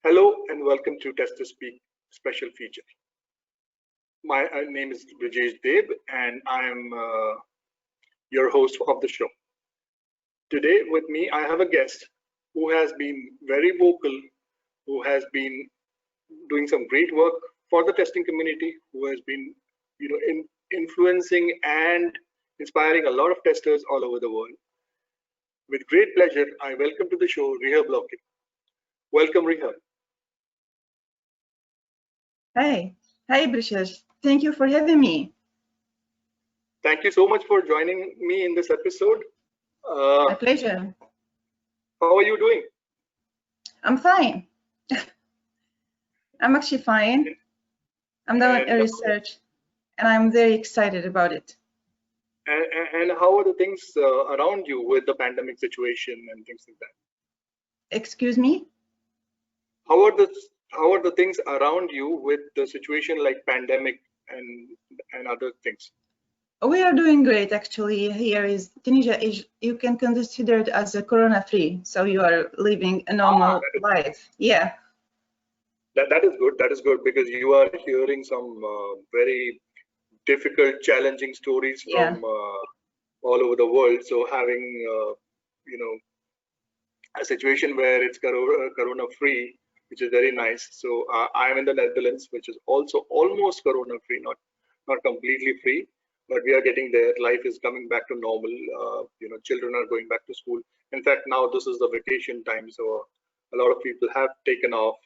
Hello and welcome to TesterSpeak special feature. My name is Brijesh Deb and I am your host of the show. Today with me I have a guest who has been very vocal, who has been doing some great work for the testing community, who has been influencing and inspiring a lot of testers all over the world. With great pleasure, I welcome to the show Rihab Loukil. Welcome, Rihab. Hi, Brijesh. Thank you for having me. Thank you so much for joining me in this episode. My pleasure. How are you doing? I'm fine. I'm actually fine. I'm doing a research and I'm very excited about it. And how are the things around you with the pandemic situation and things like that? Excuse me? How are the things around you with the situation like pandemic and other things? We are doing great actually. Here is Tunisia you can consider it as a corona free, so you are living a normal life. Yeah. That is good. That is good because you are hearing some very difficult, challenging stories from all over the world. So having a situation where it's corona free, which is very nice. So I'm in the Netherlands, which is also almost corona free, not completely free, but we are getting there. Life is coming back to normal. Children are going back to school. In fact, now this is the vacation time, so a lot of people have taken off.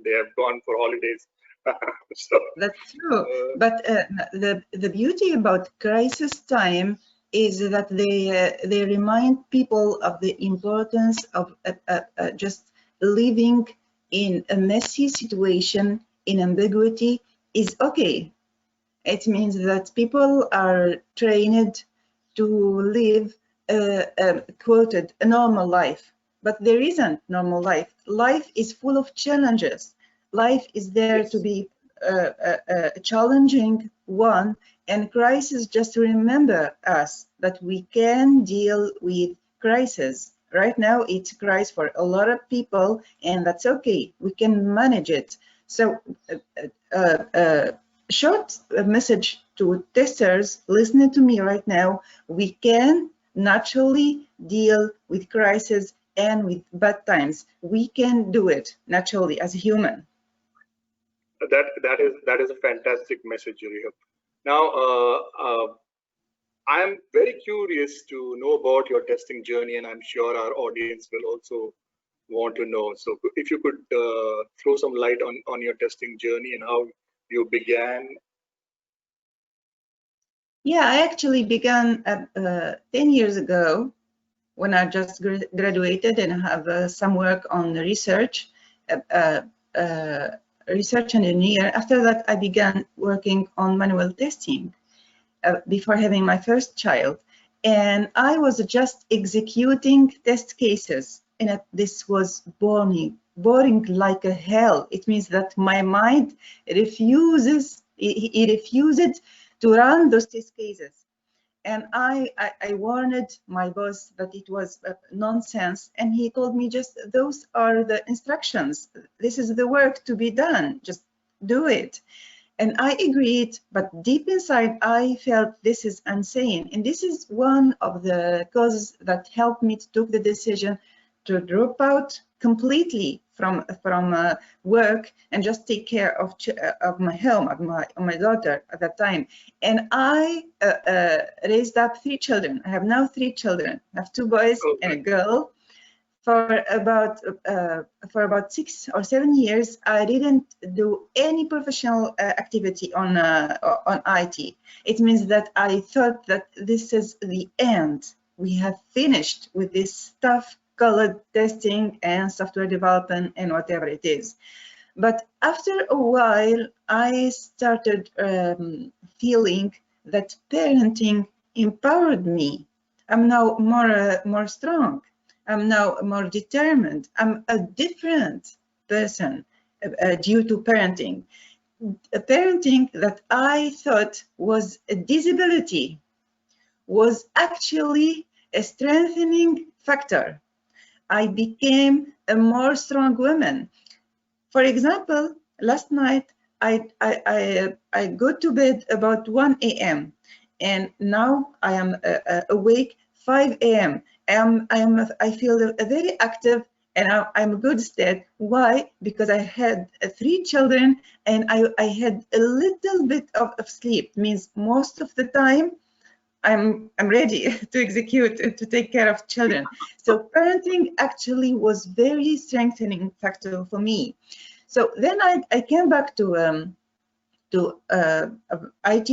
They have gone for holidays. So, that's true. But the beauty about crisis time is that they remind people of the importance of just living in a messy situation in ambiguity is okay. It means that people are trained to live quoted a normal life, but there isn't normal life. Life is full of challenges. Life is there to be a challenging one, and crisis just remember us that we can deal with crisis. Right now it's a crisis for a lot of people, and that's okay. We can manage it. So short message to testers listening to me right now: we can naturally deal with crisis and with bad times. We can do it naturally as a human. That is a fantastic message, Rihab. Now, I'm very curious to know about your testing journey, and I'm sure our audience will also want to know. So, if you could throw some light on your testing journey and how you began. Yeah, I actually began 10 years ago when I just graduated and have some work on research. Research engineer. After that, I began working on manual testing before having my first child. And I was just executing test cases. And this was boring like a hell. It means that my mind refused to run those test cases. And I warned my boss that it was nonsense, and he told me, just those are the instructions. This is the work to be done. Just do it. And I agreed, but deep inside, I felt this is insane. And this is one of the causes that helped me to take the decision to drop out completely from work and just take care of my home, of my daughter at that time. And I raised up 3 children. I have now 3 children. I have 2 boys and a girl. For about 6 or 7 years, I didn't do any professional activity on IT. It means that I thought that this is the end. We have finished with this stuff called testing and software development and whatever it is. But after a while, I started feeling that parenting empowered me. I'm now more strong. I'm now more determined. I'm a different person due to parenting. A parenting that I thought was a disability was actually a strengthening factor. I became a more strong woman. For example, last night I go to bed about 1 a.m. and now I am awake 5 a.m. I feel very active and I'm a good state. Why? Because I had 3 children and I had a little bit of sleep. Means most of the time I'm ready to execute, to take care of children. So parenting actually was very strengthening factor for me. So then I came back to IT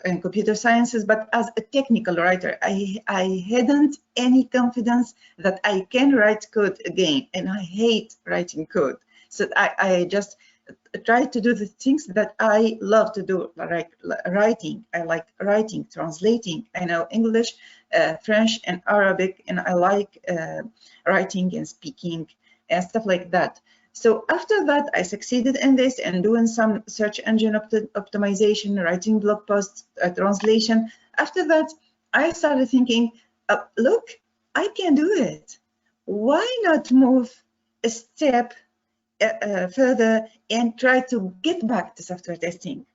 and computer sciences, but as a technical writer. I hadn't any confidence that I can write code again, and I hate writing code. So I just try to do the things that I love to do, like writing. I like writing, translating. I know English, French, and Arabic, and I like writing and speaking and stuff like that. So after that, I succeeded in this and doing some search engine optimization, writing blog posts, translation. After that, I started thinking, look, I can do it. Why not move a step further and try to get back to software testing?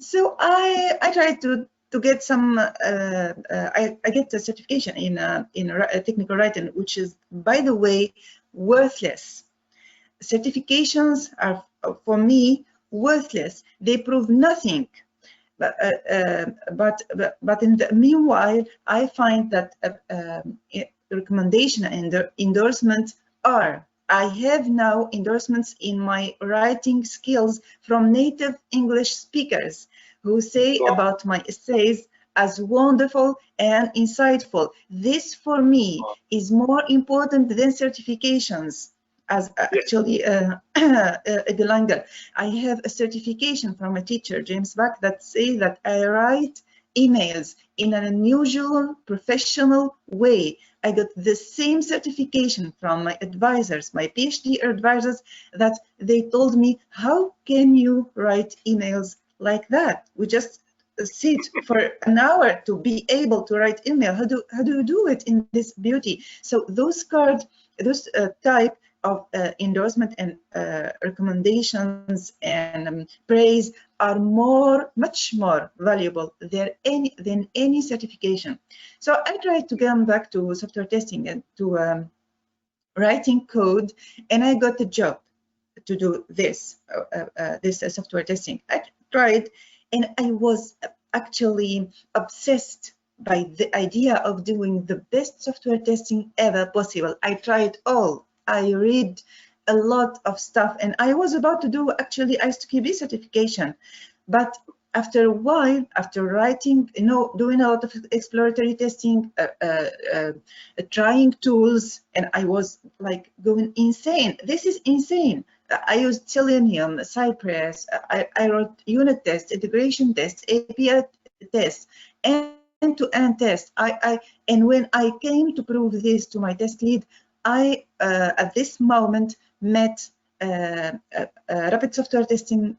So I tried to get some. I get a certification in technical writing, which is, by the way, worthless. Certifications are, for me, worthless. They prove nothing. But in the meanwhile, I find that recommendation and endorsements are. I have now endorsements in my writing skills from native English speakers who say about my essays as wonderful and insightful. This, for me, is more important than certifications. As actually Edelanger, I have a certification from a teacher, James Bach, that says that I write emails in an unusual, professional way. I got the same certification from my advisors, my PhD advisors, that they told me, how can you write emails like that? We just sit for an hour to be able to write email. How do you do it in this beauty? So those cards, those type of endorsement and recommendations and praise are much more valuable than any certification. So I tried to come back to software testing and to writing code, and I got the job to do this software testing. I tried, and I was actually obsessed by the idea of doing the best software testing ever possible. I tried all. I read a lot of stuff, and I was about to do actually ISTQB certification. But after a while, after writing, doing a lot of exploratory testing, trying tools, and I was like going insane. This is insane. I used Selenium, Cypress, I wrote unit tests, integration tests, API tests, end-to-end tests. And when I came to prove this to my test lead, I, at this moment, met rapid software testing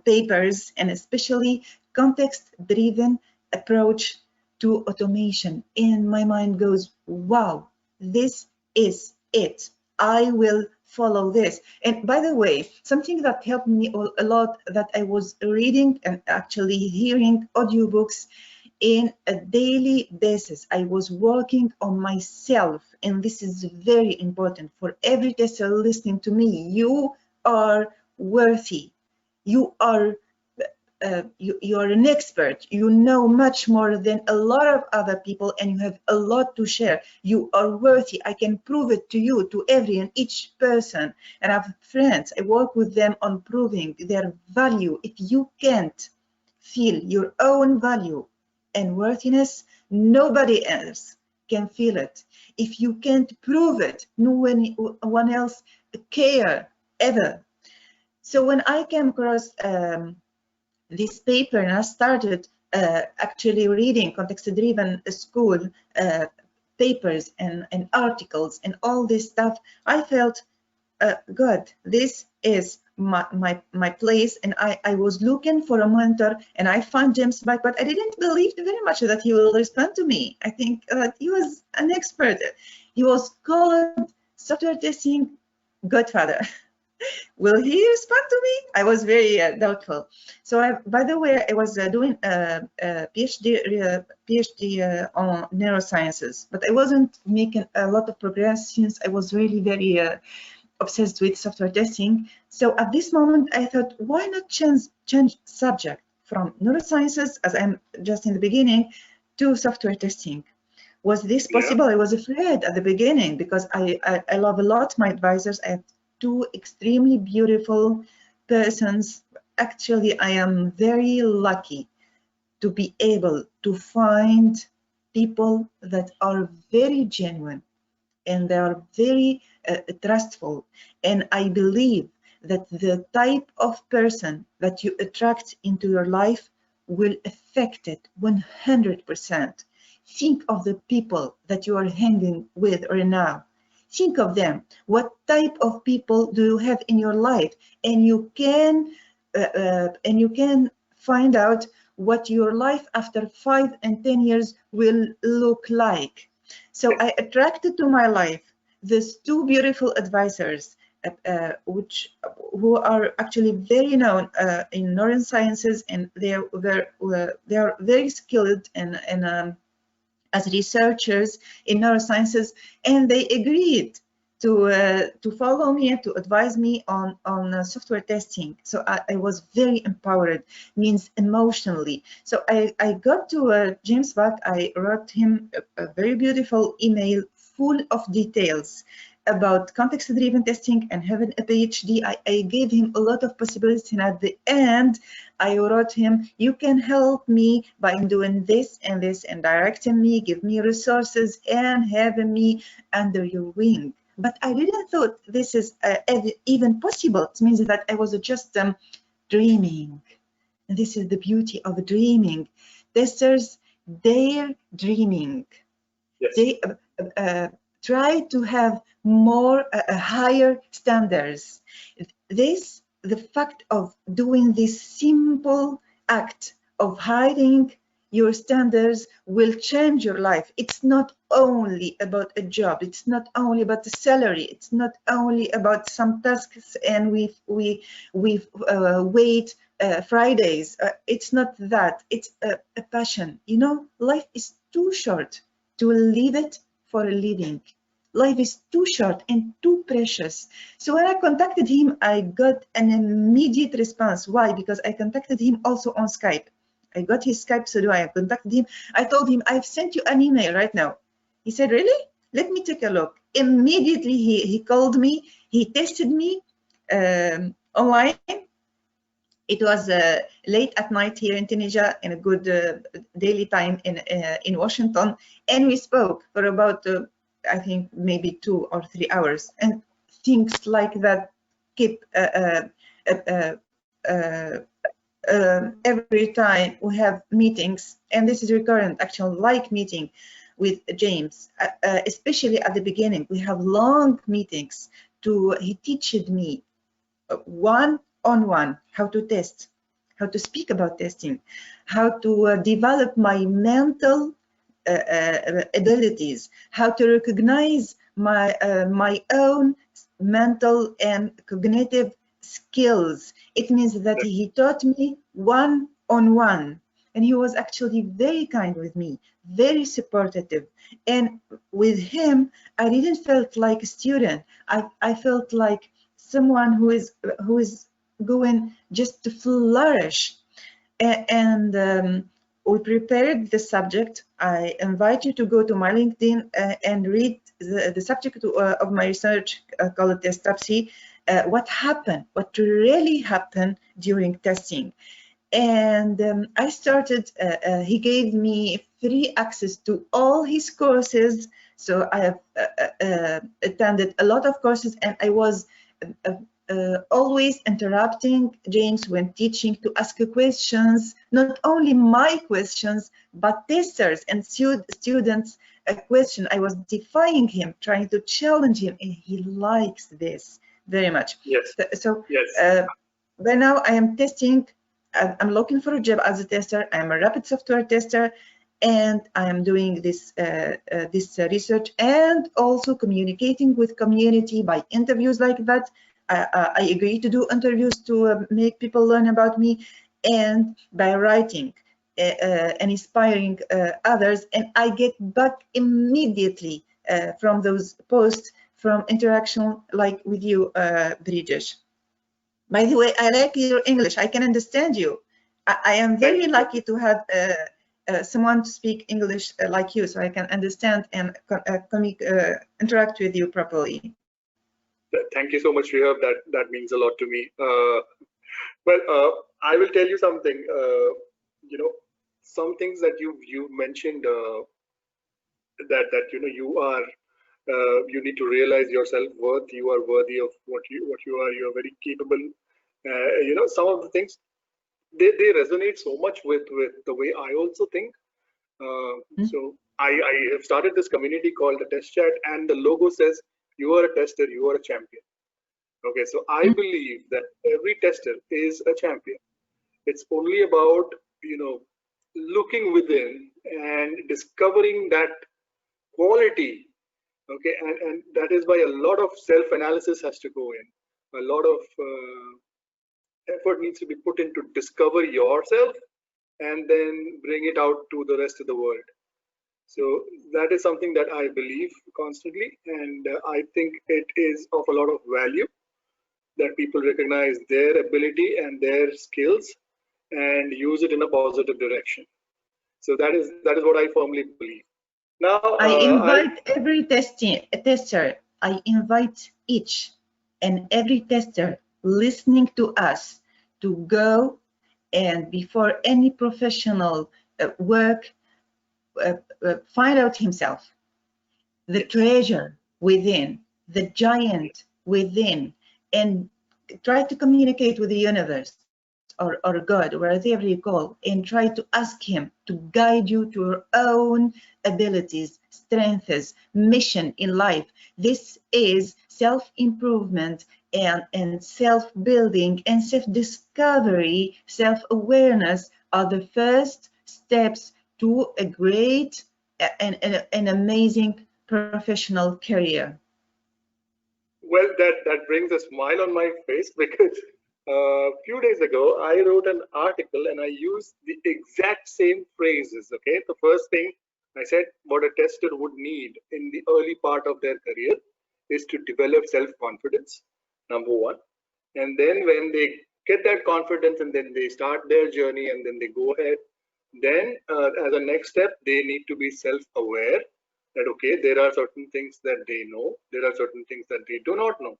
papers, and especially context-driven approach to automation. And my mind goes, wow, this is it. I will follow this. And by the way, something that helped me a lot, that I was reading and actually hearing audiobooks in a daily basis. I was working on myself, and this is very important for every tester listening to me. You are worthy. You are you are an expert. You know much more than a lot of other people, and you have a lot to share. You are worthy. I can prove it to you, to every and each person. And I have friends. I work with them on proving their value. If you can't feel your own value and worthiness, nobody else can feel it. If you can't prove it, no one else care ever. So when I came across this paper, and I started actually reading context-driven school papers and articles and all this stuff, I felt, God, this is my place. And I was looking for a mentor, and I found James Bach, but I didn't believe very much that he will respond to me. I think that he was an expert. He was called software testing godfather. Will he respond to me? I was very doubtful. So, by the way, I was doing a PhD on neurosciences, but I wasn't making a lot of progress since I was really very obsessed with software testing. So at this moment, I thought, why not change subject from neurosciences, as I'm just in the beginning, to software testing? Was this possible? I was afraid at the beginning because I love a lot my advisors. I have two extremely beautiful persons. Actually, I am very lucky to be able to find people that are very genuine and they are very trustful. And I believe that the type of person that you attract into your life will affect it 100%. Think of the people that you are hanging with right now. Think of them. What type of people do you have in your life? And you can find out what your life after 5 and 10 years will look like. So I attracted to my life these two beautiful advisors, who are actually very known in neurosciences, and they are very skilled and as researchers in neurosciences, and they agreed to follow me and to advise me on software testing. So I was very empowered, means emotionally. So I got to James Buck. I wrote him a very beautiful email full of details about context-driven testing and having a PhD. I gave him a lot of possibilities, and at the end, I wrote him, you can help me by doing this and this and directing me, give me resources and having me under your wing. But I didn't thought this is even possible. It means that I was just dreaming. And this is the beauty of dreaming. Testers, they're dreaming. Yes. They try to have more higher standards. The fact of doing this simple act of hiding your standards will change your life. It's not only about a job. It's not only about the salary. It's not only about some tasks and we wait Fridays. It's not that. It's a passion. You know, life is too short to live it for a living. Life is too short and too precious. So when I contacted him, I got an immediate response. Why? Because I contacted him also on Skype. I got his Skype, so I contacted him. I told him, I've sent you an email right now. He said, really? Let me take a look. Immediately, he called me. He tested me online. It was late at night here in Tunisia, in a good daily time in Washington. And we spoke for about, I think, maybe 2 or 3 hours. And things like that keep every time we have meetings, and this is recurrent, actual like meeting with James, especially at the beginning. We have long meetings. He teaches me one-on-one how to test, how to speak about testing, how to develop my mental abilities, how to recognize my own mental and cognitive skills. It means that he taught me one-on-one, and he was actually very kind with me, very supportive. And with him, I didn't felt like a student. I felt like someone who is going just to flourish. And we prepared the subject. I invite you to go to my LinkedIn and read the subject of my research called Testability. What happened, what really happened during testing. And I started, he gave me free access to all his courses. So I have attended a lot of courses, and I was always interrupting James when teaching to ask questions, not only my questions, but testers and students' question. I was defying him, trying to challenge him, and he likes this very much. Yes. So yes. By now I am testing. I'm looking for a job as a tester. I'm a rapid software tester, and I am doing this research and also communicating with community by interviews like that. I agree to do interviews to make people learn about me, and by writing and inspiring others, and I get back immediately from those posts, from interaction like with you, Brijesh. By the way, I like your English. I can understand you. I am very lucky to have someone to speak English like you, so I can understand and interact with you properly. Thank you so much, Rihab. That means a lot to me. I will tell you something. Some things that you mentioned, that you need to realize your self-worth. You are worthy of what you are. You are very capable. Some of the things they resonate so much with the way I also think. So I have started this community called the Test Chat, and the logo says, "You are a tester. You are a champion." Okay, so I believe that every tester is a champion. It's only about looking within and discovering that quality. Okay, and that is why a lot of self-analysis has to go in. A lot of effort needs to be put into discover yourself and then bring it out to the rest of the world. So that is something that I believe constantly, and I think it is of a lot of value that people recognize their ability and their skills and use it in a positive direction. So that is what I firmly believe. Now I invite every tester. I invite each and every tester listening to us to go and before any professional work, find out himself the treasure within, the giant within, and try to communicate with the universe or God, whatever you call, and try to ask him to guide you to your own abilities, strengths, mission in life. This is self-improvement and self-building and self-discovery, self-awareness are the first steps to a great and an amazing professional career. Well, that brings a smile on my face, because a few days ago I wrote an article and I used the exact same phrases. Okay, the first thing I said, what a tester would need in the early part of their career is to develop self-confidence, number one. And then when they get that confidence and then they start their journey and then they go ahead, then as a next step, they need to be self-aware that, okay, there are certain things that they know, there are certain things that they do not know,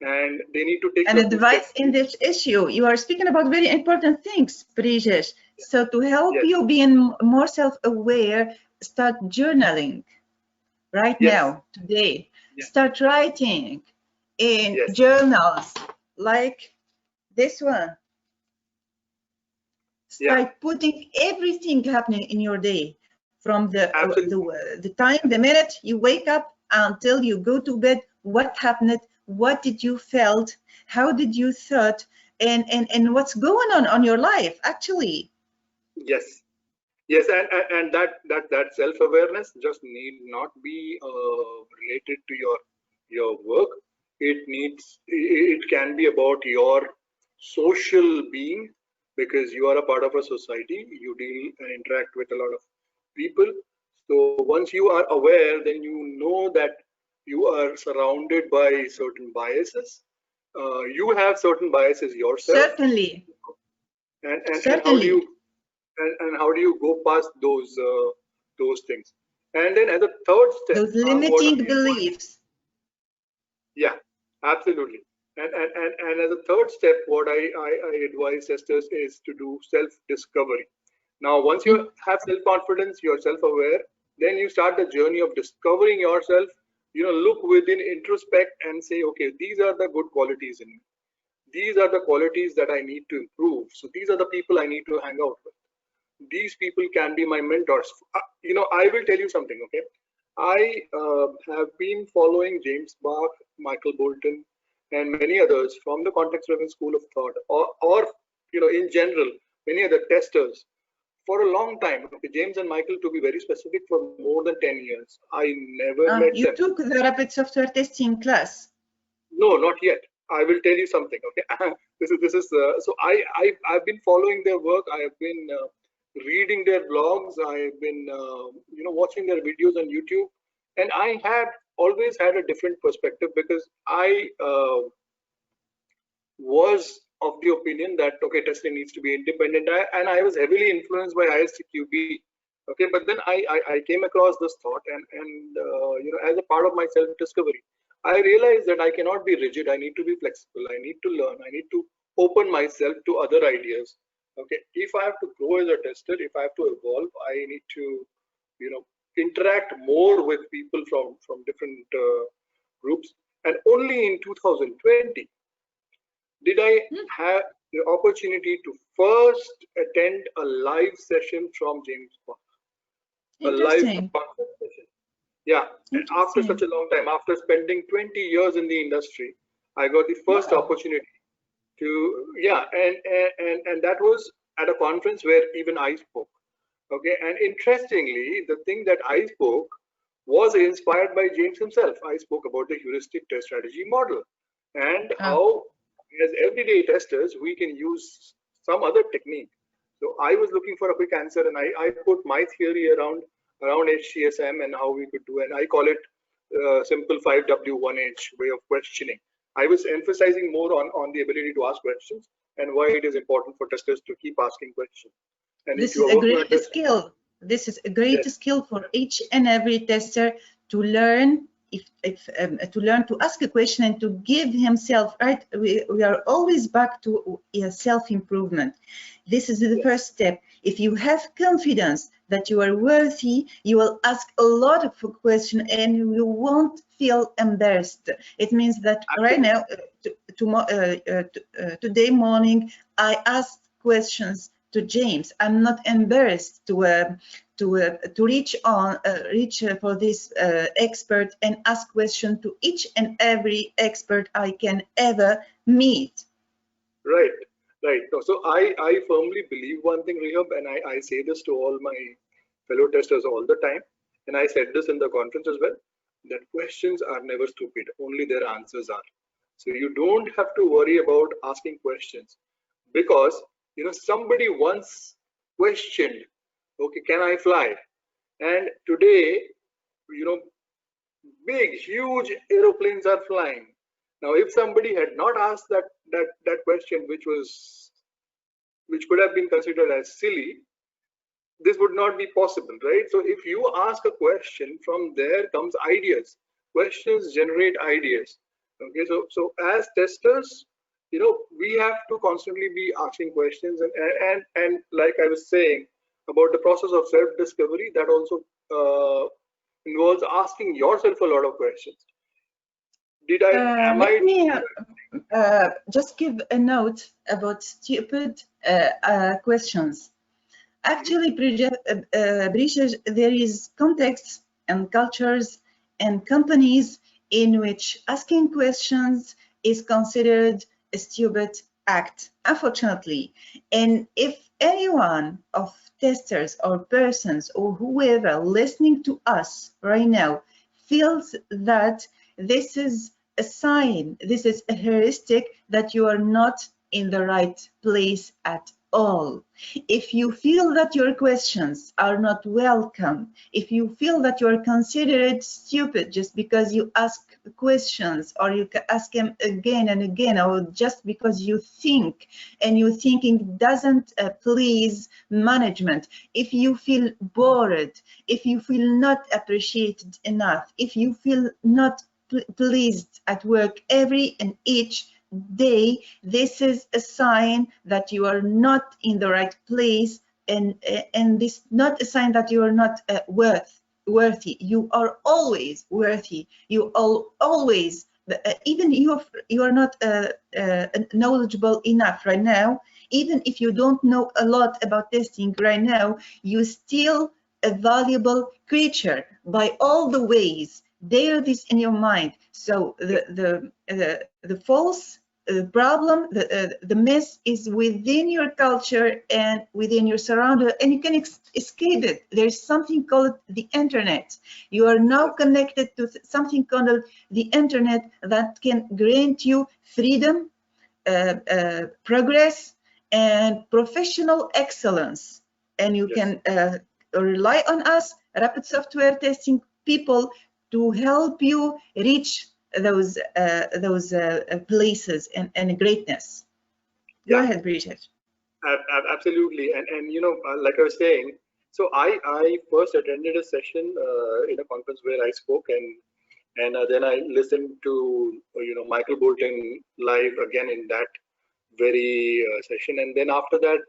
and they need to take an advice in this issue. You are speaking about very important things, Brijesh. So to help you being more self-aware, start journaling right now, today. Start writing in journals like this one. Start putting everything happening in your day, from the time, the minute you wake up until you go to bed. What happened? What did you felt? How did you thought? And what's going on your life actually? Yes, and that self-awareness just need not be related to your work. It can be about your social being, because you are a part of a society. You deal and interact with a lot of people. So once you are aware, then you know that you are surrounded by certain biases. You have certain biases yourself. Certainly. And how do you go past those things? And then as a third step, those limiting beliefs. Yeah, absolutely. And as a third step, what I advise testers is to do self-discovery. Now, once you have self-confidence, you're self-aware, then you start the journey of discovering yourself. Look within, introspect, and say, okay, these are the good qualities in me. These are the qualities that I need to improve. So these are the people I need to hang out with. These people can be my mentors. I will tell you something, okay? I have been following James Bach, Michael Bolton, and many others from the context-driven school of thought, or in general, many other testers for a long time. Okay, James and Michael, to be very specific, for more than 10 years. I never met them. You took the rapid software testing class? No, not yet. I will tell you something. Okay, this is so I've been following their work. I have been reading their blogs. I have been watching their videos on YouTube, and I had always had a different perspective because I was of the opinion that okay, testing needs to be independent, and I was heavily influenced by ISTQB. Okay, but then I came across this thought, and as a part of my self discovery, I realized that I cannot be rigid. I need to be flexible. I need to learn. I need to open myself to other ideas. Okay, if I have to grow as a tester, if I have to evolve, I need to interact more with people from different groups. And only in 2020 did I have the opportunity to first attend a live session from James Bond. A live session. Yeah, and after such a long time, after spending 20 years in the industry, I got the first opportunity to, and that was at a conference where even I spoke. Okay, and interestingly, the thing that I spoke was inspired by James himself. I spoke about the heuristic test strategy model and how, as everyday testers, we can use some other technique. So I was looking for a quick answer, and I put my theory around HCSM and how we could do, and I call it simple 5W1H way of questioning. I was emphasizing more on the ability to ask questions and why it is important for testers to keep asking questions. And this is a great skill. This is a great skill for each and every tester to learn. To learn to ask a question and to give himself, right? We are always back to self-improvement. This is the first step. If you have confidence that you are worthy, you will ask a lot of questions and you won't feel embarrassed. It means that right now, today morning, I asked questions to James. I'm not embarrassed to reach for this expert and ask questions to each and every expert I can ever meet. Right. So I firmly believe one thing, Rihab, and I say this to all my fellow testers all the time, and I said this in the conference as well, that questions are never stupid, only their answers are. So you don't have to worry about asking questions, because somebody once questioned, okay, can I fly? And today, big, huge aeroplanes are flying. Now, if somebody had not asked that question, which could have been considered as silly, this would not be possible, right? So if you ask a question, from there comes ideas. Questions generate ideas. Okay, so as testers, we have to constantly be asking questions, and like I was saying about the process of self-discovery, that also involves asking yourself a lot of questions. Let me just give a note about stupid questions. Actually, Brijesh, there is contexts and cultures and companies in which asking questions is considered a stupid act, unfortunately. And if anyone of testers or persons or whoever listening to us right now feels that this is a sign, this is a heuristic that you are not in the right place at all. If you feel that your questions are not welcome, if you feel that you are considered stupid just because you ask questions, or you ask them again and again, or just because you think and your thinking doesn't please management, if you feel bored, if you feel not appreciated enough, if you feel not pleased at work every and each day, this is a sign that you are not in the right place, and this not a sign that you are not worthy. You are always worthy. You are always, even you are not knowledgeable enough right now. Even if you don't know a lot about testing right now, you still a valuable creature by all the ways. Dare this in your mind. So the false the problem, the mess is within your culture and within your surrounding, and you can escape it. There's something called the internet. You are now connected to something called the internet that can grant you freedom, progress, and professional excellence. And you can rely on us, rapid software testing people, to help you reach those places and greatness. Go ahead, Brijesh. Absolutely, and like I was saying, so I first attended a session in a conference where I spoke, and then I listened to Michael Bolton live again in that very session, and then after that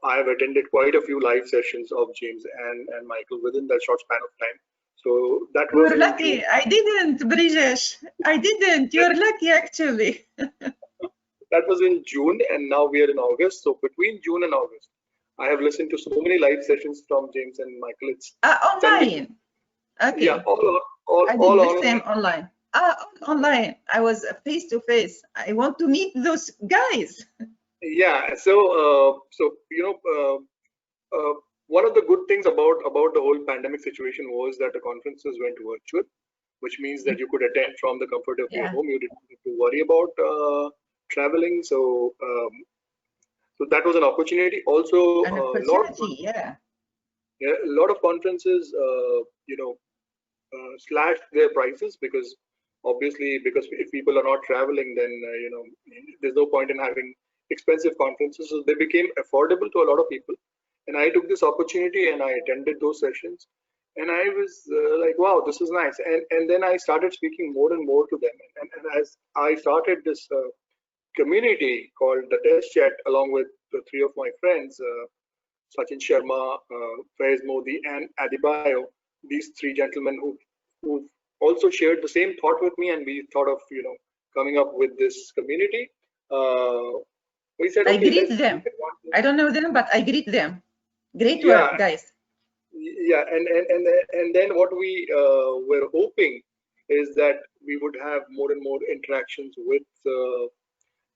I have attended quite a few live sessions of James and Michael within that short span of time. So that was You're lucky. I didn't, Brijesh. I didn't. You're lucky, actually. That was in June, and now we are in August. So between June and August, I have listened to so many live sessions from James and Michael. It's online. Okay. Yeah, all I did all the online. same online. Online. I was face to face. I want to meet those guys. Yeah. So one of the good things about the whole pandemic situation was that the conferences went virtual, which means that you could attend from the comfort of your home. You didn't have to worry about traveling. So that was an opportunity. Also, an opportunity, a lot of conferences, slashed their prices because obviously, because if people are not traveling, then there's no point in having expensive conferences. So they became affordable to a lot of people. And I took this opportunity and I attended those sessions, and I was like, wow, this is nice. And then I started speaking more and more to them. And as I started this community called the Test Chat, along with the three of my friends, Sachin Sharma, Faiz Modi, and Adibayo, these three gentlemen who also shared the same thought with me, and we thought of coming up with this community. We said, I greet them. I don't know them, but I greet them. Great work, guys. Yeah, and then what we were hoping is that we would have more and more interactions with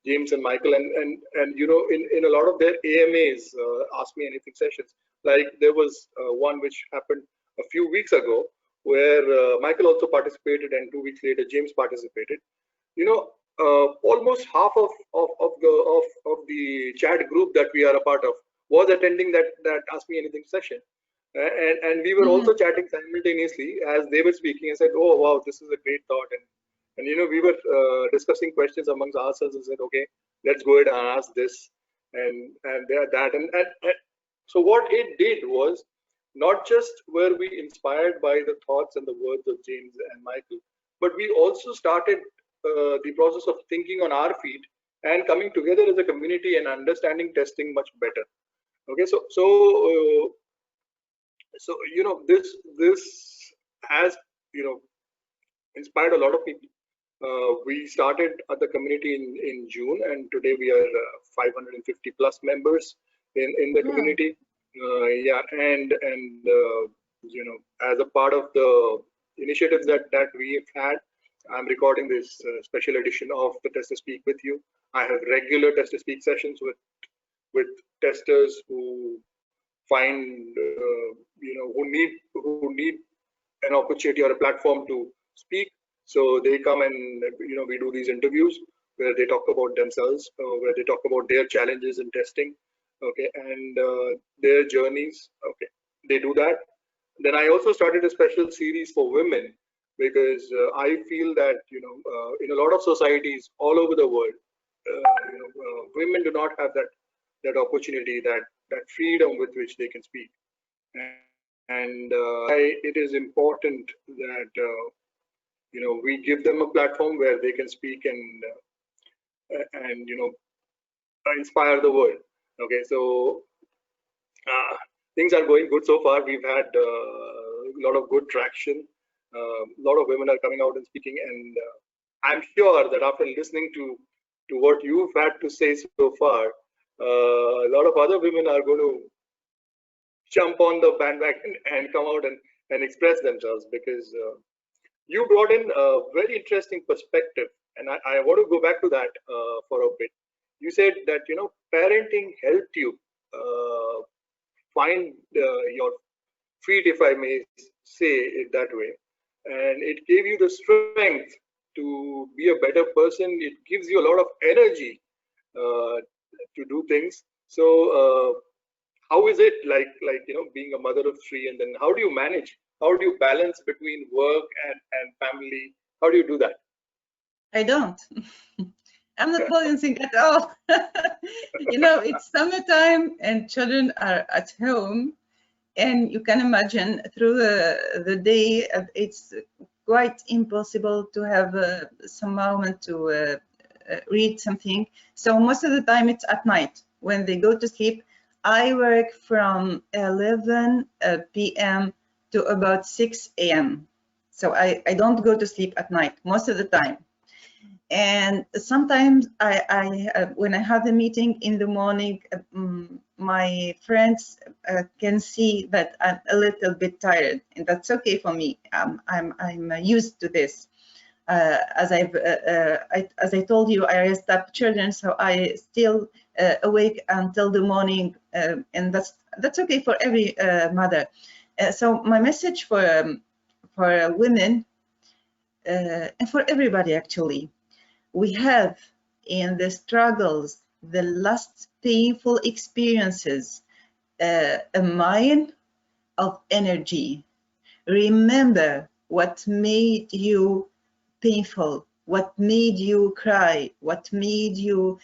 James and Michael, and in a lot of their AMAs, Ask Me Anything sessions. Like there was one which happened a few weeks ago where Michael also participated, and 2 weeks later James participated. Almost half of the chat group that we are a part of was attending that Ask Me Anything session, and we were also chatting simultaneously as they were speaking, and said, oh wow, this is a great thought, and we were discussing questions amongst ourselves and said, okay, let's go ahead and ask this and that, and so what it did was, not just were we inspired by the thoughts and the words of James and Michael, but we also started the process of thinking on our feet and coming together as a community and understanding testing much better. Okay, so this has inspired a lot of people. We started at the community in June, and today we are 550 plus members in the community. And as a part of the initiatives that we've had, I'm recording this special edition of the TesterSpeak with you. I have regular TesterSpeak sessions with testers who find who need an opportunity or a platform to speak. So they come and we do these interviews where they talk about themselves, where they talk about their challenges in testing, okay, and their journeys. Okay, they do that. Then I also started a special series for women because I feel that in a lot of societies all over the world, women do not have that opportunity, that freedom with which they can speak, and it is important that we give them a platform where they can speak and inspire the world. Okay, so things are going good so far. We've had a lot of good traction. A lot of women are coming out and speaking, and I'm sure that after listening to what you've had to say so far, a lot of other women are going to jump on the bandwagon and come out and express themselves, because you brought in a very interesting perspective And I want to go back to that for a bit. You said that, parenting helped you find your feet, if I may say it that way. And it gave you the strength to be a better person. It gives you a lot of energy to do things. So how is it like being a mother of three, and then how do you manage? How do you balance between work and family? How do you do that? I don't. I'm not balancing at all. It's summertime and children are at home, and you can imagine through the day, it's quite impossible to have some moment to read something. So most of the time it's at night when they go to sleep. I work from 11 p.m. to about 6 a.m. So I don't go to sleep at night most of the time. And sometimes when I have a meeting in the morning, my friends can see that I'm a little bit tired, and that's okay for me. I'm used to this. As I told you, I raised up children, so I still awake until the morning, and that's okay for every mother. So my message for women and for everybody actually. We have in the struggles, the last painful experiences, a mine of energy. Remember what made you painful, what made you cry, what made you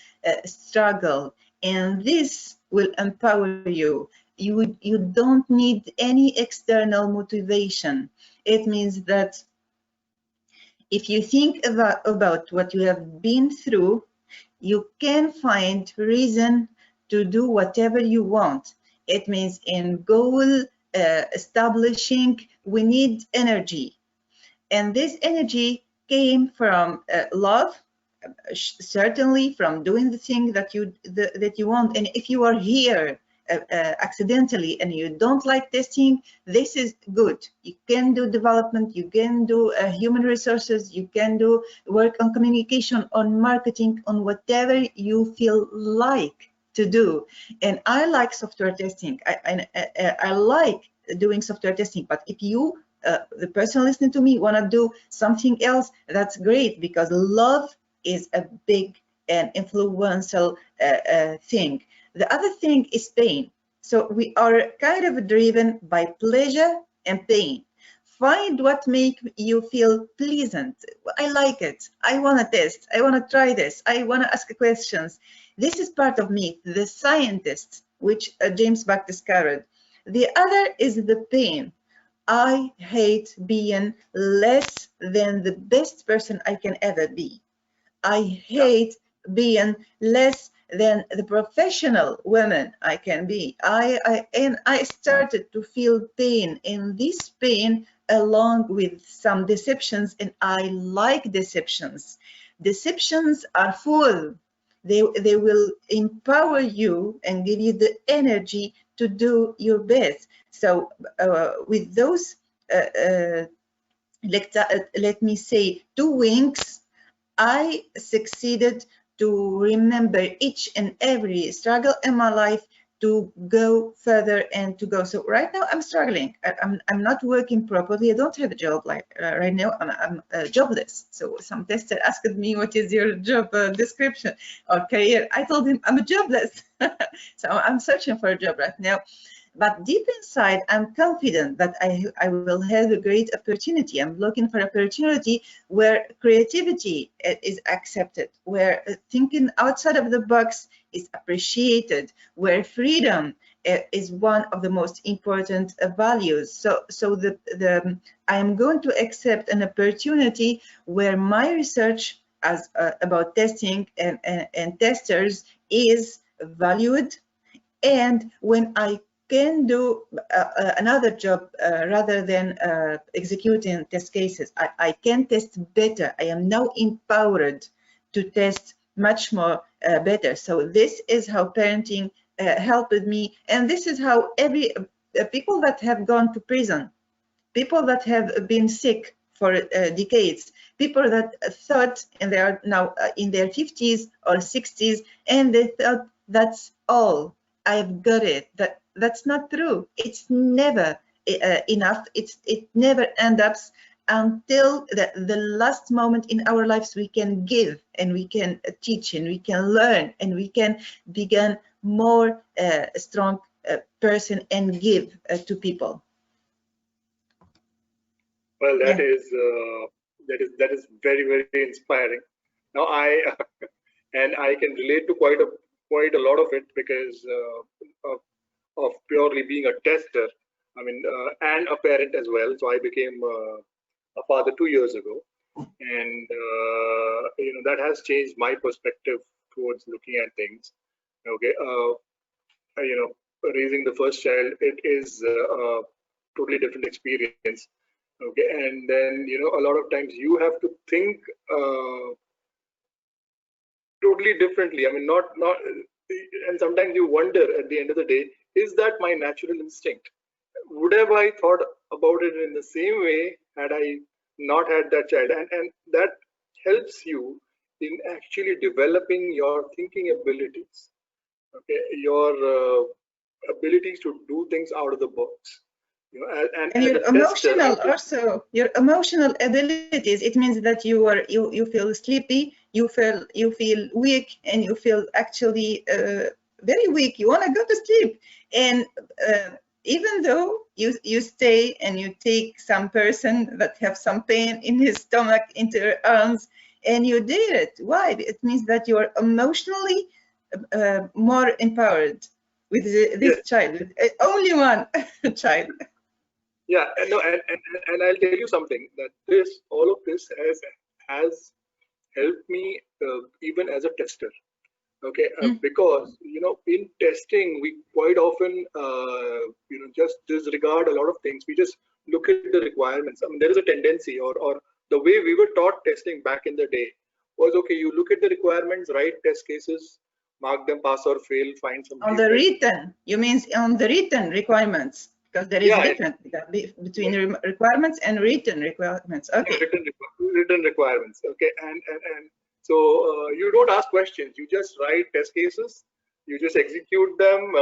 struggle, and this will empower you. You don't need any external motivation. It means that if you think about what you have been through, you can find reason to do whatever you want. It means in goal establishing, we need energy. And this energy came from love, certainly from doing the thing that you want. And if you are here accidentally and you don't like testing, this is good. You can do development, you can do human resources, you can do work on communication, on marketing, on whatever you feel like to do. And I like software testing. I like doing software testing, but if you the person listening to me want to do something else, that's great, because love is a big and influential thing. The other thing is pain. So we are kind of driven by pleasure and pain. Find what makes you feel pleasant. I like it. I want to test. I want to try this. I want to ask questions. This is part of me, the scientist, which James Buck discovered. The other is the pain. I hate being less than the best person I can ever be. I hate being less than the professional woman I can be. And I started to feel pain, and this pain along with some deceptions, and I like deceptions. Deceptions are full. They will empower you and give you the energy to do your best. So with those, let me say, 2 wings, I succeeded to remember each and every struggle in my life, to go further and to go. So right now I'm struggling. I'm not working properly. I don't have a job right now. I'm jobless. So some tester asked me, what is your job description or career? I told him I'm jobless. So I'm searching for a job right now. But deep inside, I'm confident that I will have a great opportunity. I'm looking for opportunity where creativity is accepted, where thinking outside of the box is appreciated, where freedom is one of the most important values. So I am going to accept an opportunity where my research about testing and testers is valued, and when I can do another job rather than executing test cases. I can test better. I am now empowered to test much more better. So this is how parenting helped me, and this is how every people that have gone to prison, people that have been sick for decades. People that thought, and they are now in their 50s or 60s, and they thought that's all. I've got it. That's not true. It's never enough. It never ends up until the last moment in our lives we can give and we can teach and we can learn and we can begin more strong person and give to people. Well, that is very, very inspiring. Now and I can relate to quite a lot of it because of purely being a tester. I mean, and a parent as well. So I became a father 2 years ago, and that has changed my perspective towards looking at things. Okay, raising the first child, it is a totally different experience. Okay, and then a lot of times you have to think totally differently. I mean, not, and sometimes you wonder at the end of the day, is that my natural instinct? Would have I thought about it in the same way had I not had that child? And that helps you in actually developing your thinking abilities. Okay, your abilities to do things out of the box. And your emotional tester, also, your emotional abilities. It means that you feel sleepy, you feel weak, and you feel actually very weak. You want to go to sleep, and even though you stay and you take some person that have some pain in his stomach into your arms, and you did it. Why? It means that you are emotionally more empowered with this child, only one child. Yeah, no, and I'll tell you something, that all of this has helped me even as a tester. Okay, because in testing we quite often just disregard a lot of things. We just look at the requirements. I mean, there is a tendency, or the way we were taught testing back in the day was, okay, you look at the requirements, write test cases, mark them pass or fail, find some on the written. You mean on the written requirements? Because there is a difference between requirements and written requirements. Okay. Written requirements. Okay, and so you don't ask questions. You just write test cases. You just execute them.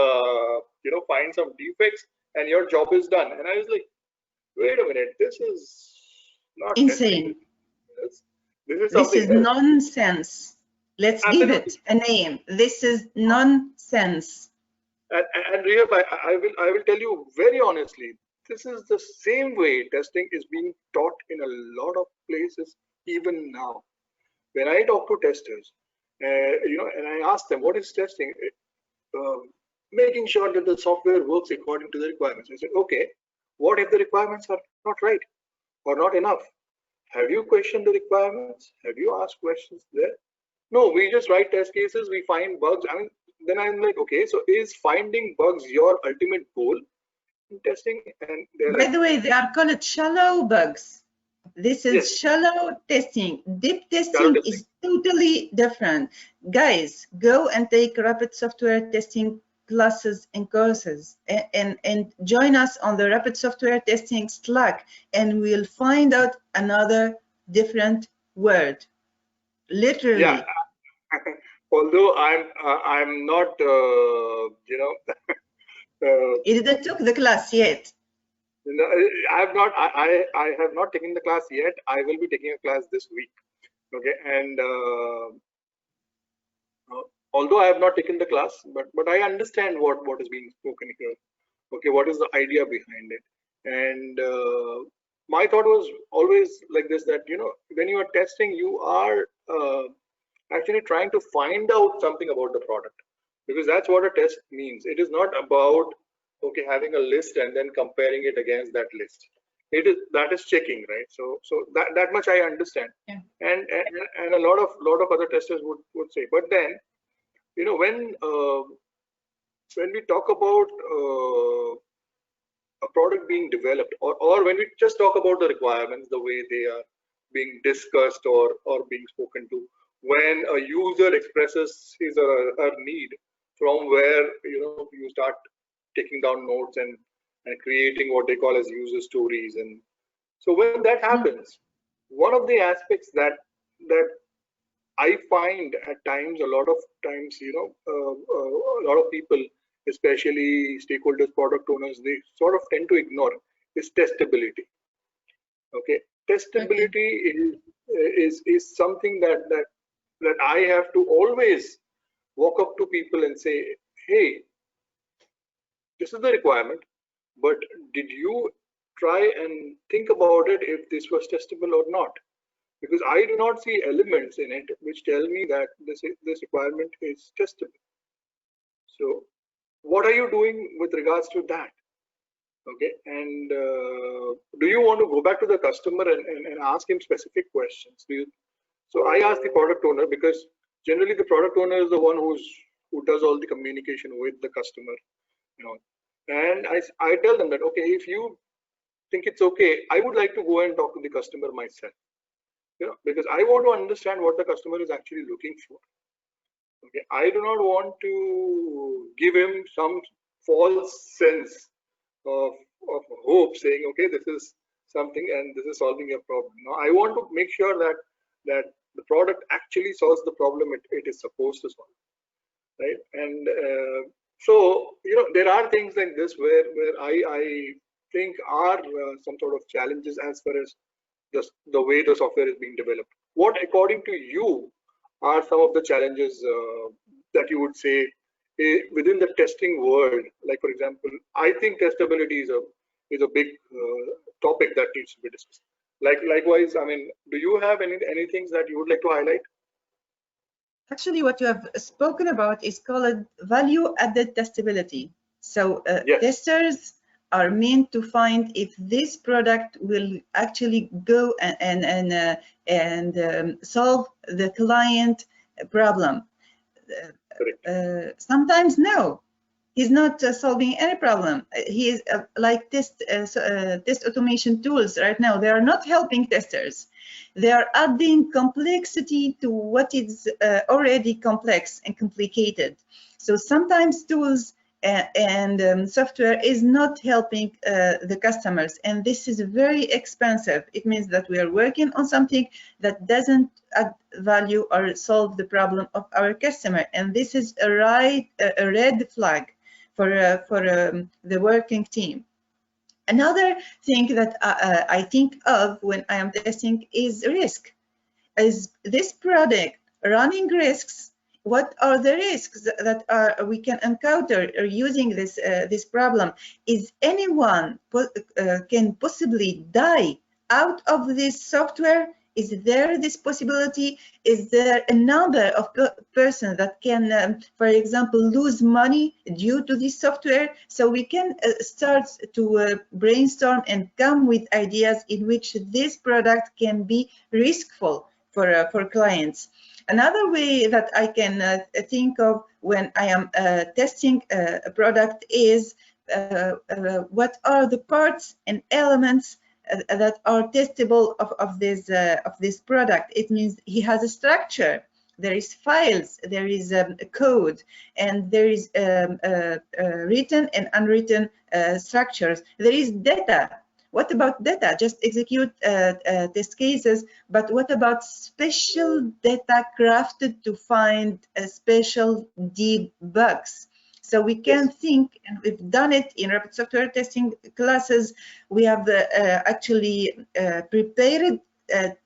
Find some defects, and your job is done. And I was like, wait a minute, this is not insane. This is nonsense. Let's give it a name. This is nonsense. And Rihab, I will tell you very honestly, this is the same way testing is being taught in a lot of places even now. When I talk to testers, and I ask them, what is testing? Making sure that the software works according to the requirements. I say, okay, what if the requirements are not right or not enough? Have you questioned the requirements? Have you asked questions there? No, we just write test cases, we find bugs. I mean, then I'm like, okay, so is finding bugs your ultimate goal in testing? And by the way, they are called shallow bugs. This is shallow testing. Deep testing is totally different. Guys, go and take rapid software testing classes and courses and join us on the rapid software testing Slack, and we'll find out another different word. Literally. Yeah. Although I'm not, you didn't took the class yet. No, I have not. I have not taken the class yet. I will be taking a class this week. Okay, and although I have not taken the class, but I understand what is being spoken here. Okay, what is the idea behind it? And my thought was always like this: that when you are testing, you are actually trying to find out something about the product, because that's what a test means. It is not about having a list and then comparing it against that list. That is checking, right? So that much I understand. Yeah. And a lot of other testers would say. But then when we talk about a product being developed, or when we just talk about the requirements, the way they are being discussed or being spoken to, when a user expresses his or her need, from where you start taking down notes and creating what they call as user stories. And so when that happens, one of the aspects that I find at times, a lot of times, a lot of people, especially stakeholders, product owners, they sort of tend to ignore is testability. Okay, testability is something that I have to always walk up to people and say, hey, this is the requirement, but did you try and think about it if this was testable or not? Because I do not see elements in it which tell me that this requirement is testable. So what are you doing with regards to that? Okay, and do you want to go back to the customer and ask him specific questions? So I ask the product owner, because generally the product owner is the one who does all the communication with the customer, and I tell them that, okay, if you think it's okay, I would like to go and talk to the customer myself, because I want to understand what the customer is actually looking for. Okay, I do not want to give him some false sense of hope, saying, okay, this is something and this is solving your problem. Now, I want to make sure that the product actually solves the problem it is supposed to solve, right? And so, there are things like this where I think are some sort of challenges as far as the way the software is being developed. What, according to you, are some of the challenges that you would say within the testing world? Like, for example, I think testability is a big topic that needs to be discussed. Likewise, I mean, do you have any things that you would like to highlight? Actually, what you have spoken about is called value-added testability. So Yes. Testers are meant to find if this product will actually go and solve the client problem. Sometimes no, he's not solving any problem. He is like test automation tools right now. They are not helping testers. They are adding complexity to what is already complex and complicated. So sometimes tools and software is not helping the customers, and this is very expensive. It means that we are working on something that doesn't add value or solve the problem of our customer, and this is a red flag for the working team. Another thing that I think of when I am testing is risk. Is this product running risks? What are the risks that we can encounter using this problem? Is anyone can possibly die out of this software? Is there this possibility? Is there a number of persons that can, for example, lose money due to this software? So we can start to brainstorm and come with ideas in which this product can be riskful for clients. Another way that I can think of when I am testing a product is what are the parts and elements that are testable of this product. It means he has a structure. There is files, there is a code, and there is written and unwritten structures. There is data. What about data? Just execute test cases, but what about special data crafted to find special deep bugs? So we can think, and we've done it in rapid software testing classes. We have actually prepared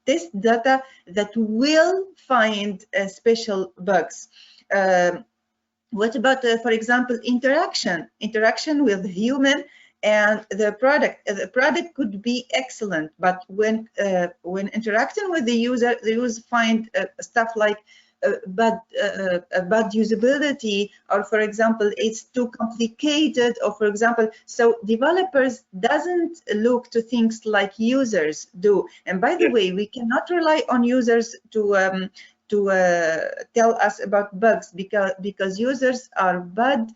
test data that will find special bugs. What about, for example, interaction with human and the product? The product could be excellent, but when interacting with the user find stuff like bad usability, or for example it's too complicated, or for example, so developers doesn't look to things like users do. And by the way, we cannot rely on users to tell us about bugs, because users are bug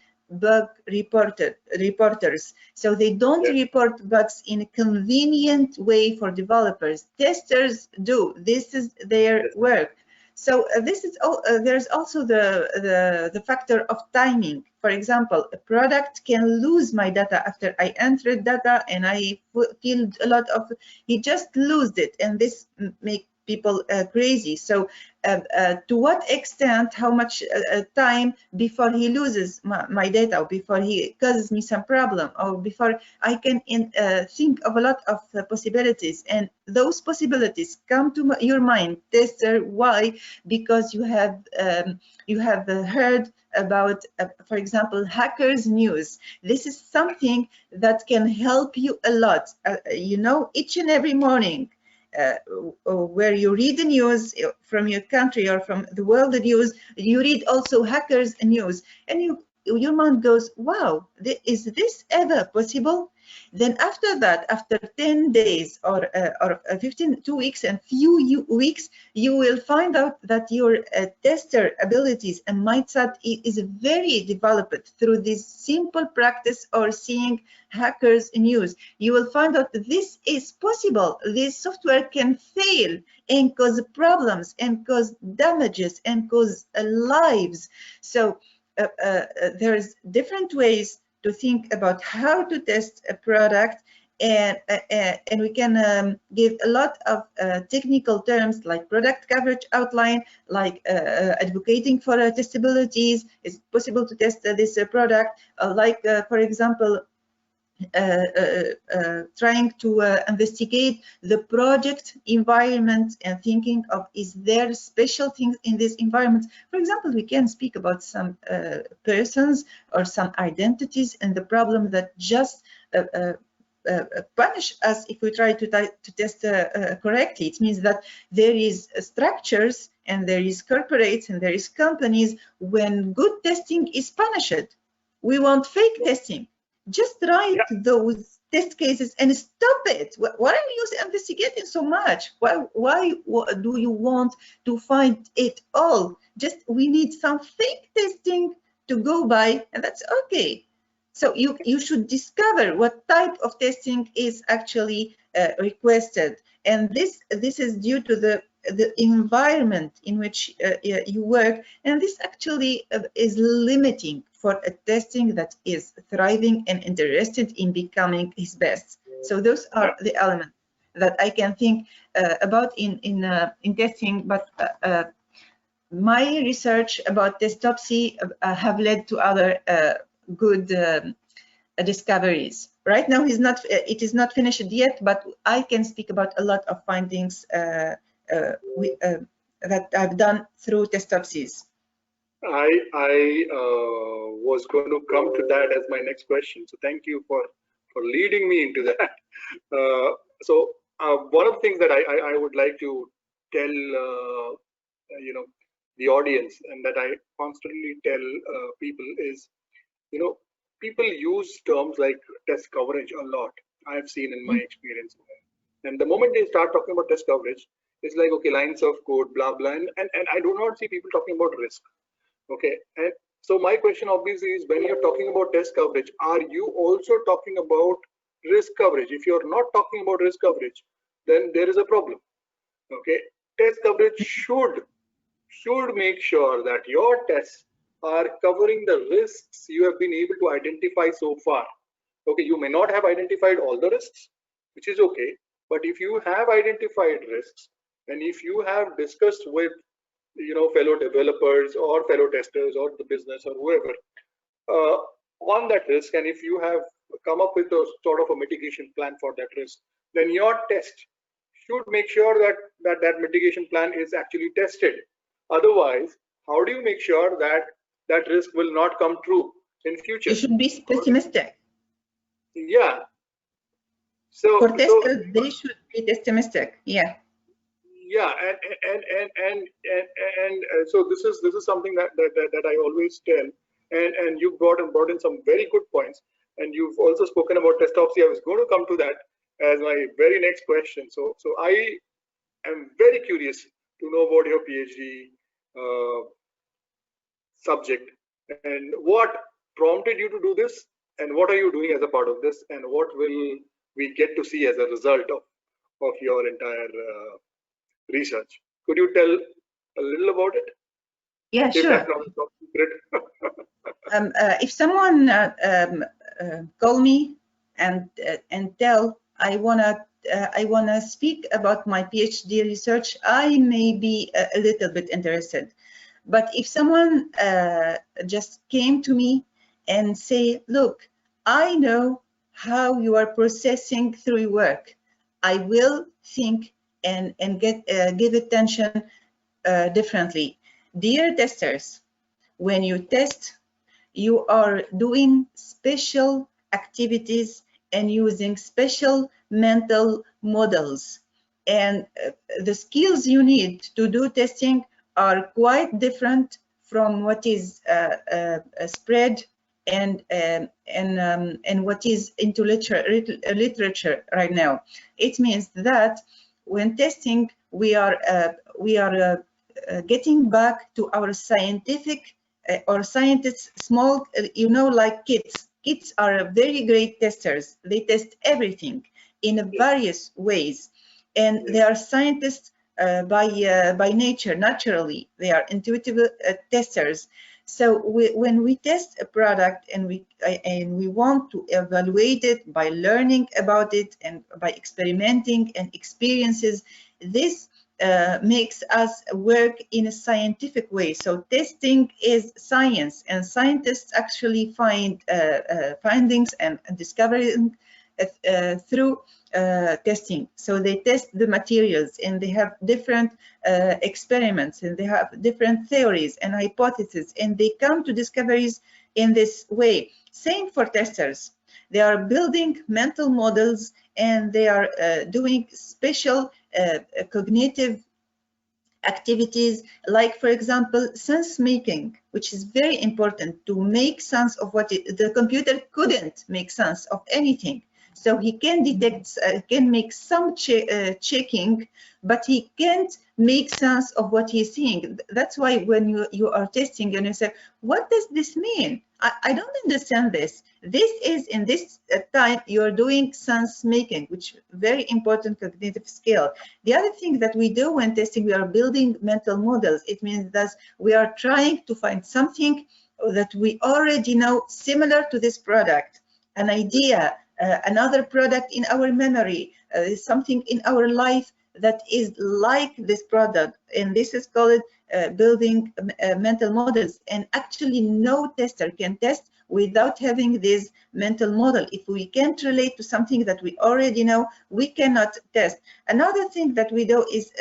reporters, so they don't report bugs in a convenient way for developers. Testers do. This is their work. So this is there's also the factor of timing. For example, a product can lose my data after I entered data and I filled a lot of, he just lost it, and this make people crazy. So to what extent, how much time before he loses my data, or before he causes me some problem, or before I can think of a lot of possibilities, and those possibilities come to your mind, tester. Why? Because you have heard about, for example, hackers news. This is something that can help you a lot. You know, each and every morning, where you read the news from your country or from the world news, you read also hackers news, and your mind goes, wow, is this ever possible? Then after that, after 10 days or 2 weeks and few weeks, you will find out that your tester abilities and mindset is very developed through this simple practice or seeing hackers news. You will find out that this is possible. This software can fail and cause problems and cause damages and cause lives. So there's different ways to think about how to test a product, and we can give a lot of technical terms like product coverage outline, like advocating for testabilities. It's possible to test this product, for example, trying to investigate the project environment and thinking of, is there special things in this environment? For example, we can speak about some persons or some identities and the problem that just punish us if we try to test correctly. It means that there is structures and there is corporates and there is companies when good testing is punished. We want fake testing. Just write those test cases and stop it. Why are you investigating so much? Why do you want to find it all? Just, we need some fake testing to go by, and that's okay. So you should discover what type of testing is actually requested, and this is due to the environment in which you work, and this actually is limiting for a testing that is thriving and interested in becoming his best. So those are the elements that I can think about in testing, but my research about Testability have led to other good discoveries. Right now, it is not finished yet, but I can speak about a lot of findings that I've done through Testability. I was going to come to that as my next question. So thank you for leading me into that. One of the things that I would like to tell the audience, and that I constantly tell people is, people use terms like test coverage a lot. I've seen in my experience, and the moment they start talking about test coverage, it's like, okay, lines of code, blah blah, and I do not see people talking about risk. Okay, and so my question obviously is, when you're talking about test coverage, are you also talking about risk coverage? If you're not talking about risk coverage, then there is a problem. Okay, test coverage should make sure that your tests are covering the risks you have been able to identify so far. Okay, you may not have identified all the risks, which is okay, but if you have identified risks, and if you have discussed with fellow developers or fellow testers or the business or whoever on that risk, and if you have come up with a sort of a mitigation plan for that risk, then your test should make sure that mitigation plan is actually tested. Otherwise, how do you make sure that risk will not come true in future? You should be pessimistic. Yeah. So for testers, they should be pessimistic. Yeah. Yeah, and so this is something that I always tell, and you brought in some very good points, and you've also spoken about Testability. I was going to come to that as my very next question. So I am very curious to know about your PhD subject, and what prompted you to do this, and what are you doing as a part of this, and what will we get to see as a result of your entire research. Could you tell a little about it? Yeah, If sure. that's not a top secret. If someone call me and tell I wanna speak about my PhD research, I may be a little bit interested. But if someone just came to me and say, look, I know how you are processing through your work, I will think and give attention differently. Dear testers, when you test, you are doing special activities and using special mental models. And the skills you need to do testing are quite different from what is spread and what is into literature right now. It means that when testing, we are getting back to our scientific or scientists, small, like kids. Kids are very great testers. They test everything in various ways, and they are scientists by nature. Naturally, they are intuitive testers. So when we test a product and we want to evaluate it by learning about it and by experimenting and experiences, this makes us work in a scientific way. So testing is science, and scientists actually find findings and discovering through testing. So they test the materials, and they have different experiments, and they have different theories and hypotheses, and they come to discoveries in this way. Same for testers. They are building mental models, and they are doing special cognitive activities, like, for example, sense making, which is very important to make sense of what the computer couldn't make sense of anything. So he can detect, can make some checking, but he can't make sense of what he's seeing. That's why when you are testing and you say, what does this mean? I don't understand this. This is in this time you're doing sense making, which very important cognitive skill. The other thing that we do when testing, we are building mental models. It means that we are trying to find something that we already know similar to this product, an idea, another product in our memory, something in our life that is like this product, and this is called building mental models. And actually no tester can test without having this mental model. If we can't relate to something that we already know, we cannot test. Another thing that we do is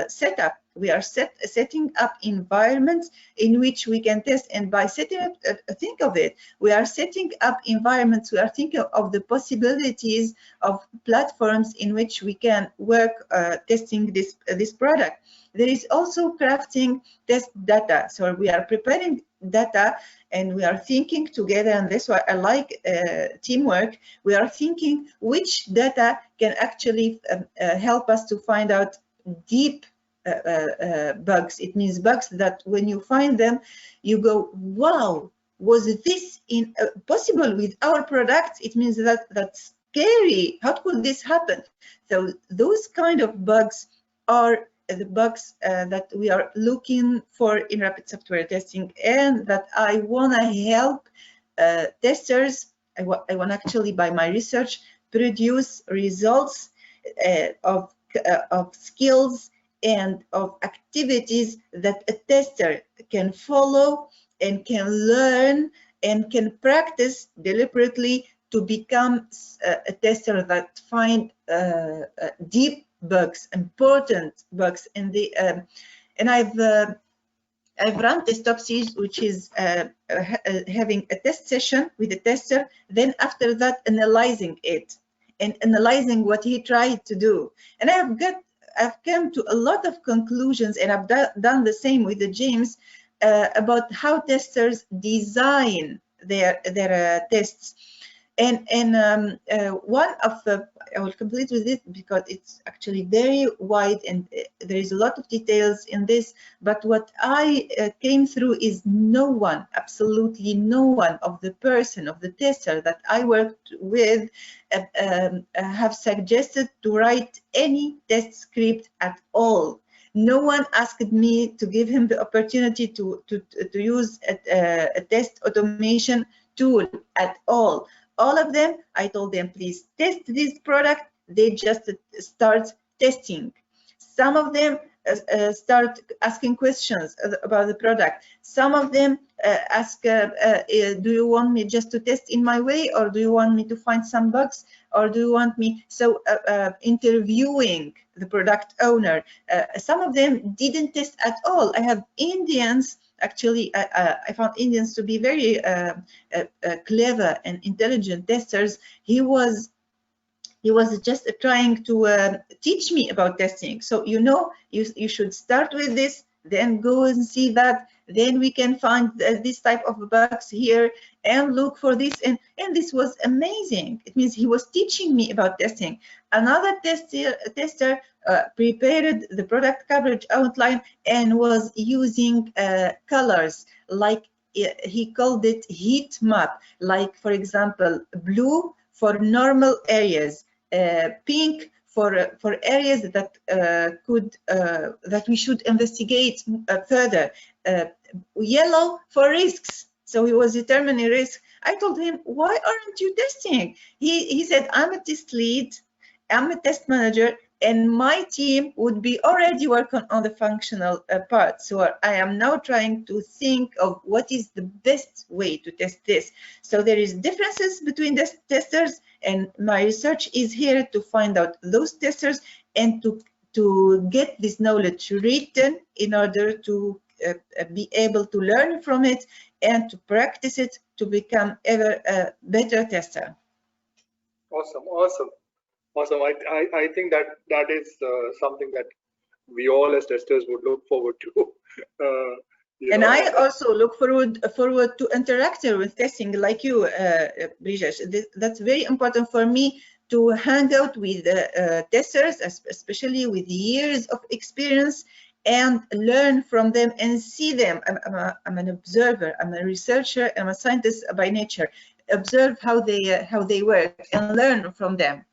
setup. We are setting up environments in which we can test, and by setting up, think of it, we are setting up environments, we are thinking of the possibilities of platforms in which we can work testing this product. There is also crafting test data. So we are preparing data and we are thinking together, and that's why I like teamwork. We are thinking which data can actually help us to find out deep bugs. It means bugs that when you find them, you go, wow, was this possible with our product? It means that that's scary. How could this happen? So those kind of bugs are the bugs that we are looking for in rapid software testing, and that I want to help testers. I want actually, by my research, produce results of skills and of activities that a tester can follow and can learn and can practice deliberately to become a tester that find deep bugs, important bugs. And I've run Testability, which is having a test session with the tester, then after that analyzing it and analyzing what he tried to do. And I've come to a lot of conclusions, and I've done the same with the James about how testers design their tests. And one of the, I will complete with it because it's actually very wide and there is a lot of details in this, but what I came through is no one, absolutely no one of the tester that I worked with have suggested to write any test script at all. No one asked me to give him the opportunity to use a test automation tool at all. All of them, I told them, please test this product. They just start testing. Some of them start asking questions about the product. Some of them ask, do you want me just to test in my way, or do you want me to find some bugs, or do you want me? So interviewing the product owner. Some of them didn't test at all. I have Indians. Actually, I found Indians to be very clever and intelligent testers. He was just trying to teach me about testing. So, you know, you should start with this, then go and see that, then we can find this type of bugs here and look for this. And this was amazing. It means he was teaching me about testing. Another tester prepared the product coverage outline and was using colors, like he called it heat map, like, for example, blue for normal areas, pink for areas that that we should investigate further, yellow for risks. So he was determining risk. I told him, why aren't you testing? He said, I'm a test lead, I'm a test manager, and my team would be already working on the functional part. So I am now trying to think of what is the best way to test this. So there is differences between the testers, and my research is here to find out those testers and to get this knowledge written in order to be able to learn from it and to practice it to become ever a better tester. Awesome, awesome. Awesome. I think that is something that we all as testers would look forward to. And I also look forward to interacting with testing like you, Brijesh. That's very important for me, to hang out with testers, especially with years of experience, and learn from them and see them. I'm an observer, I'm a researcher, I'm a scientist by nature. Observe how they work and learn from them.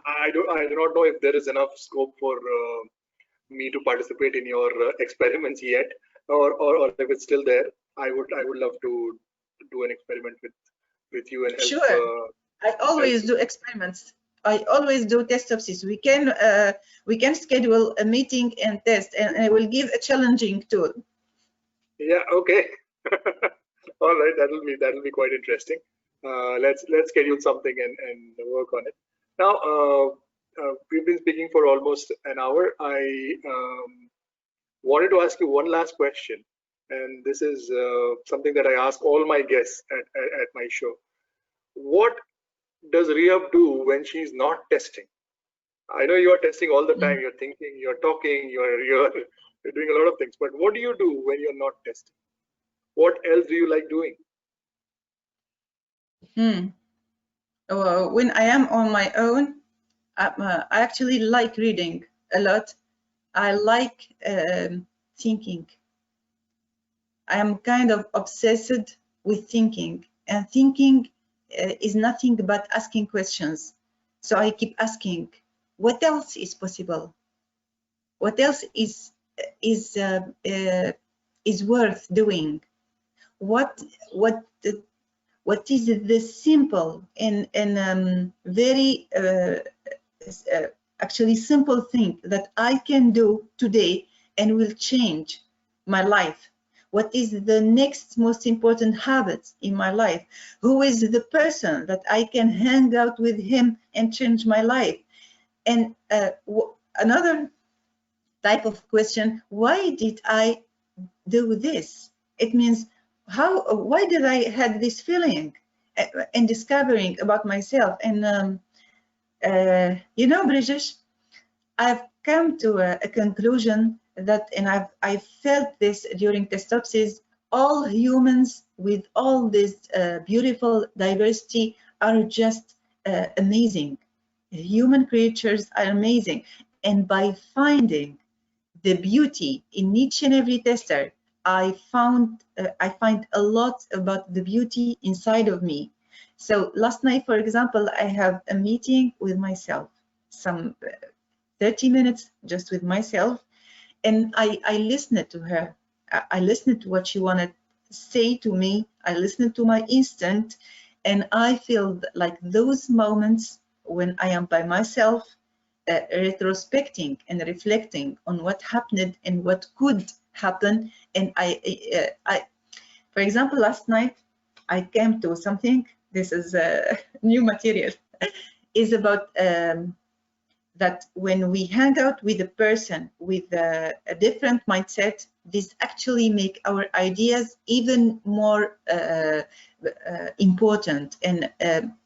I do not know if there is enough scope for me to participate in your experiments yet, or if it's still there. I would love to do an experiment with you and help. Sure, I always do experiments. I always do test opsis. We can schedule a meeting and test, and I will give a challenging tool. Yeah. Okay. All right. That'll be quite interesting. Let's schedule something and work on it. Now, we've been speaking for almost an hour. I wanted to ask you one last question, and this is something that I ask all my guests at my show. What does Rihab do when she's not testing? I know you are testing all the time. You're thinking, you're talking, you're doing a lot of things. But what do you do when you're not testing? What else do you like doing? When I am on my own, I actually like reading a lot. I like thinking. I am kind of obsessed with thinking, and thinking is nothing but asking questions. So I keep asking, what else is possible? What else is worth doing? What is the simple and very actually simple thing that I can do today and will change my life? What is the next most important habit in my life? Who is the person that I can hang out with him and change my life? And another type of question, why did I do this? It means, why did I have this feeling and discovering about myself? And you know, Brijesh, I've come to a conclusion that, and I felt this during testopsis, all humans with all this beautiful diversity are just amazing. Human creatures are amazing. And by finding the beauty in each and every tester, I find a lot about the beauty inside of me. So last night, for example, I have a meeting with myself, some 30 minutes just with myself, And I listened to her. I listened to what she wanted to say to me. I listened to my instinct, and I feel like those moments when I am by myself, retrospecting and reflecting on what happened and what could happen. And for example, last night I came to something. This is new material. Is about that when we hang out with a person with a different mindset, this actually make our ideas even more important, and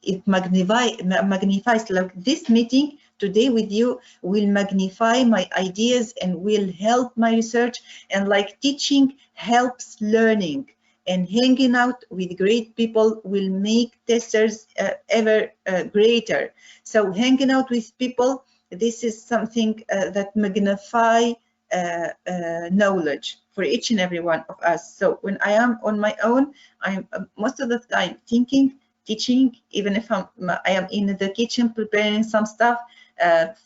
it magnifies. Like this meeting today with you will magnify my ideas and will help my research, and like teaching helps learning, and hanging out with great people will make testers ever greater. So hanging out with people, this is something that magnify knowledge for each and every one of us. So when I am on my own, I'm most of the time thinking, teaching, even if I am in the kitchen preparing some stuff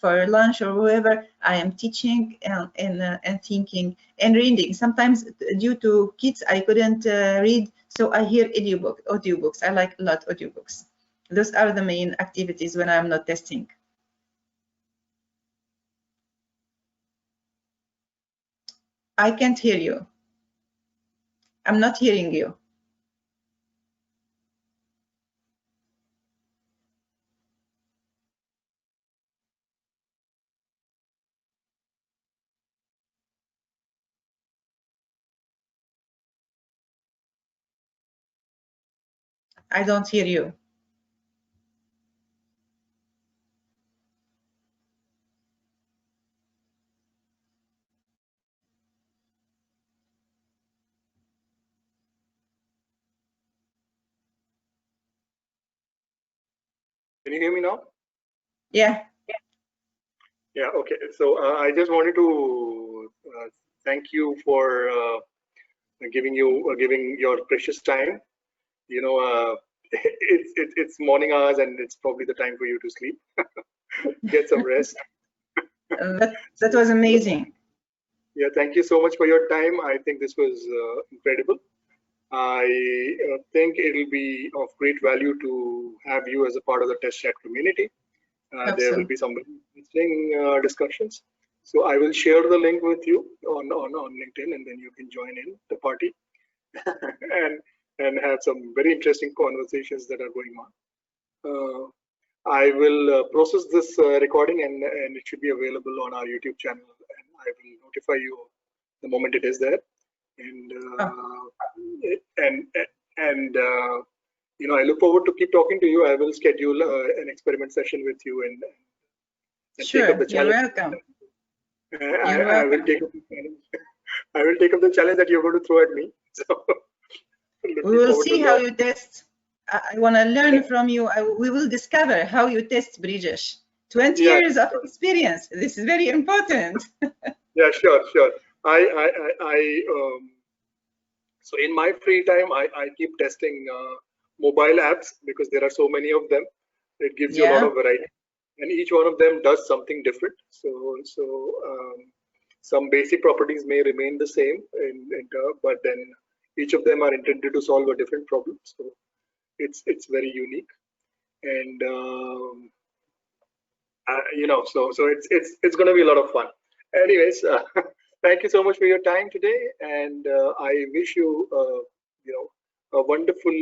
for lunch or whatever, I am teaching and thinking and reading. Sometimes due to kids, I couldn't read, so I hear audiobooks. I like a lot audiobooks. Those are the main activities when I'm not testing. I can't hear you. I'm not hearing you. I don't hear you. Can you hear me now? Yeah. Yeah, okay. So I just wanted to thank you for giving your precious time. You know, it's morning hours, and it's probably the time for you to sleep. Get some rest. That was amazing. Yeah, thank you so much for your time. I think this was incredible. I think it'll be of great value to have you as a part of the test chat community. There will be some interesting discussions. So I will share the link with you on LinkedIn, and then you can join in the party and have some very interesting conversations that are going on. I will process this recording, and it should be available on our YouTube channel, and I will notify you the moment it is there. And you know, I look forward to keep talking to you. I will schedule an experiment session with you and sure, take up the challenge. You're welcome. I will take up the challenge. I will take up the challenge that you're going to throw at me. So we will see how you test. I want to learn from you. We will discover how you test, Brijesh. 20 years of experience. This is very important. Yeah, sure. So in my free time, I keep testing mobile apps because there are so many of them. It gives you a lot of variety, and each one of them does something different. So some basic properties may remain the same, but then each of them are intended to solve a different problem. So it's very unique, and you know, so it's going to be a lot of fun. Anyways, thank you so much for your time today, and I wish you you know, a wonderful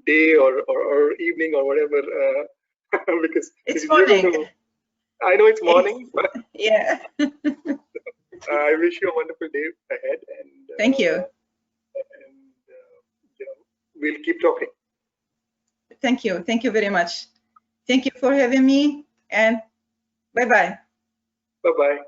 day or evening or whatever, because it's morning. I know it's morning. Yeah. I wish you a wonderful day ahead, and thank you. And you know, we'll keep talking. Thank you very much. Thank you for having me, and bye-bye. Bye-bye.